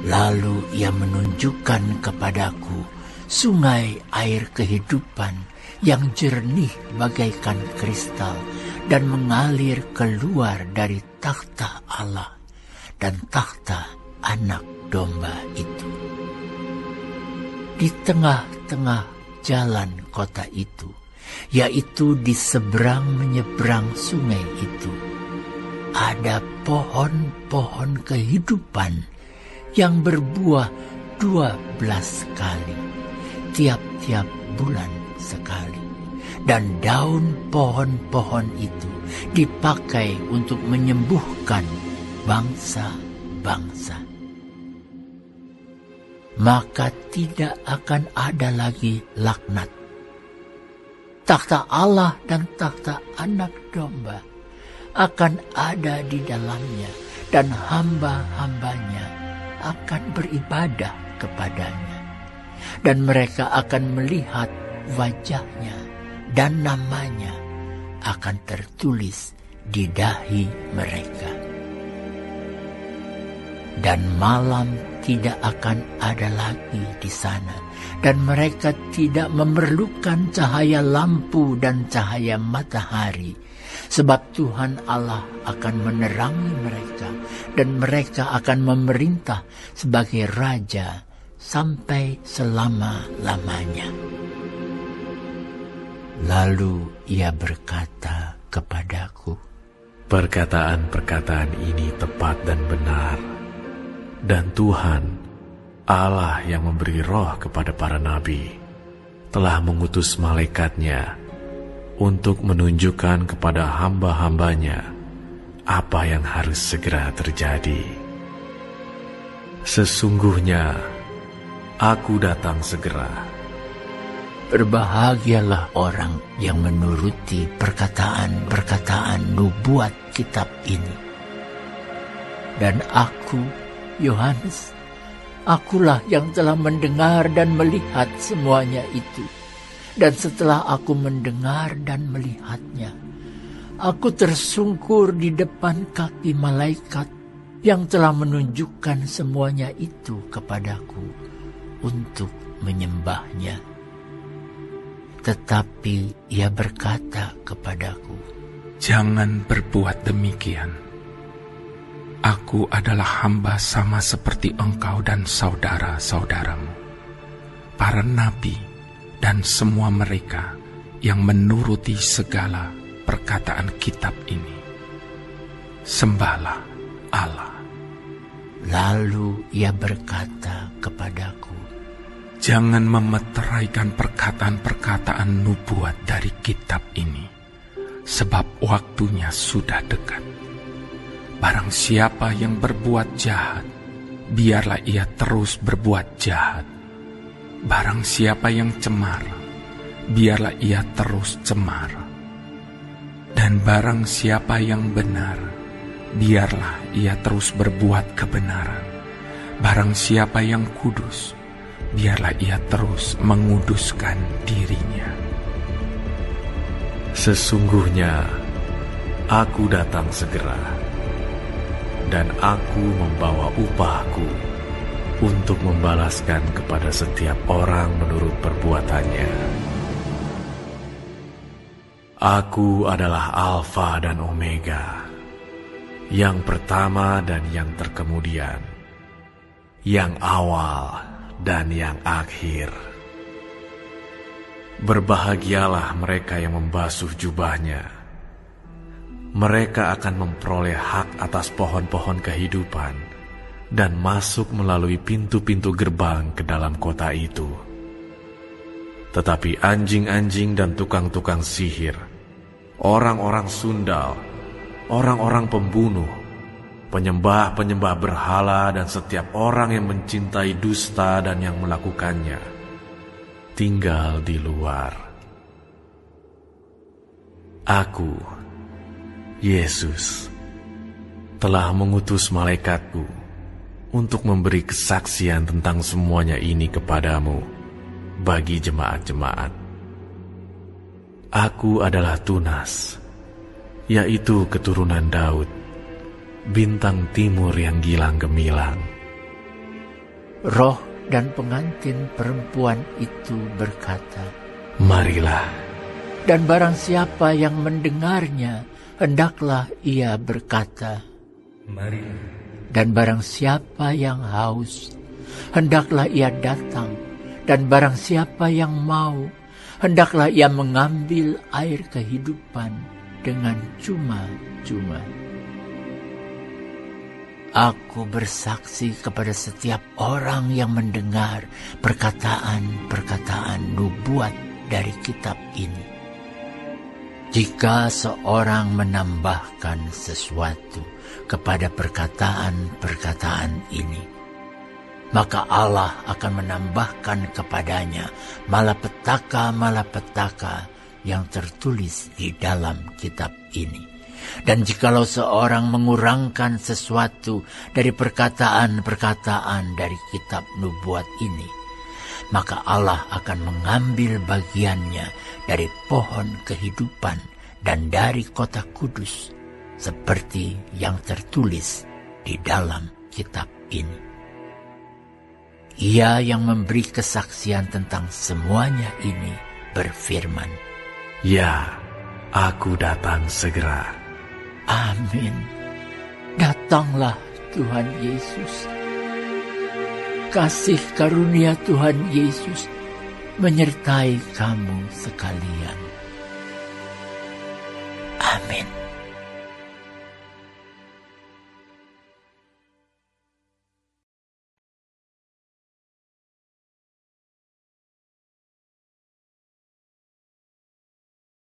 Lalu ia menunjukkan kepadaku sungai air kehidupan yang jernih bagaikan kristal dan mengalir keluar dari takhta Allah dan takhta Anak Domba itu. Di tengah-tengah jalan kota itu, yaitu di seberang menyeberang sungai itu, ada pohon-pohon kehidupan yang berbuah 12 kali, tiap-tiap bulan sekali. Dan daun pohon-pohon itu dipakai untuk menyembuhkan bangsa-bangsa. Maka tidak akan ada lagi laknat. Takhta Allah dan takhta Anak Domba akan ada di dalamnya, dan hamba-hambanya akan beribadah kepadanya. Dan mereka akan melihat wajahnya, dan namanya akan tertulis di dahi mereka. Dan malam tidak akan ada lagi di sana, dan mereka tidak memerlukan cahaya lampu dan cahaya matahari, sebab Tuhan Allah akan menerangi mereka, dan mereka akan memerintah sebagai raja sampai selama-lamanya. Lalu ia berkata kepadaku, perkataan-perkataan ini tepat dan benar, dan Tuhan, Allah yang memberi roh kepada para nabi, telah mengutus malaikatnya untuk menunjukkan kepada hamba-hambanya apa yang harus segera terjadi. Sesungguhnya, aku datang segera. Berbahagialah orang yang menuruti perkataan-perkataan nubuat kitab ini. Dan aku, Yohanes, akulah yang telah mendengar dan melihat semuanya itu. Dan setelah aku mendengar dan melihatnya, aku tersungkur di depan kaki malaikat yang telah menunjukkan semuanya itu kepadaku untuk menyembahnya. Tetapi ia berkata kepadaku, jangan berbuat demikian. Aku adalah hamba sama seperti engkau dan saudara-saudaramu, para nabi dan semua mereka yang menuruti segala perkataan kitab ini. Sembahlah Allah. Lalu ia berkata kepadaku, jangan memeteraikan perkataan-perkataan nubuat dari kitab ini, sebab waktunya sudah dekat. Barang siapa yang berbuat jahat, biarlah ia terus berbuat jahat. Barang siapa yang cemar, biarlah ia terus cemar. Dan barang siapa yang benar, biarlah ia terus berbuat kebenaran. Barang siapa yang kudus, biarlah ia terus menguduskan dirinya. Sesungguhnya, aku datang segera, dan aku membawa upahku untuk membalaskan kepada setiap orang menurut perbuatannya. Aku adalah Alfa dan Omega, yang pertama dan yang terkemudian, yang awal dan yang akhir. Berbahagialah mereka yang membasuh jubahnya. Mereka akan memperoleh hak atas pohon-pohon kehidupan dan masuk melalui pintu-pintu gerbang ke dalam kota itu. Tetapi anjing-anjing dan tukang-tukang sihir, orang-orang sundal, orang-orang pembunuh, penyembah-penyembah berhala, dan setiap orang yang mencintai dusta dan yang melakukannya, tinggal di luar. Aku, Yesus, telah mengutus malaikatku untuk memberi kesaksian tentang semuanya ini kepadamu bagi jemaat-jemaat. Aku adalah Tunas, yaitu keturunan Daud, bintang timur yang gilang gemilang. Roh dan pengantin perempuan itu berkata, "Marilah." Dan barang siapa yang mendengarnya, hendaklah ia berkata, "Marilah." Dan barang siapa yang haus, hendaklah ia datang. Dan barang siapa yang mau, hendaklah ia mengambil air kehidupan dengan cuma-cuma. Aku bersaksi kepada setiap orang yang mendengar perkataan-perkataan nubuat dari kitab ini. Jika seorang menambahkan sesuatu kepada perkataan-perkataan ini, maka Allah akan menambahkan kepadanya malapetaka-malapetaka yang tertulis di dalam kitab ini. Dan jikalau seorang mengurangkan sesuatu dari perkataan-perkataan dari kitab nubuat ini, maka Allah akan mengambil bagiannya dari pohon kehidupan dan dari kota kudus, seperti yang tertulis di dalam kitab ini. Ia yang memberi kesaksian tentang semuanya ini berfirman, "Ya, aku datang segera." Amin. Datanglah Tuhan Yesus. Kasih karunia Tuhan Yesus menyertai kamu sekalian. Amin.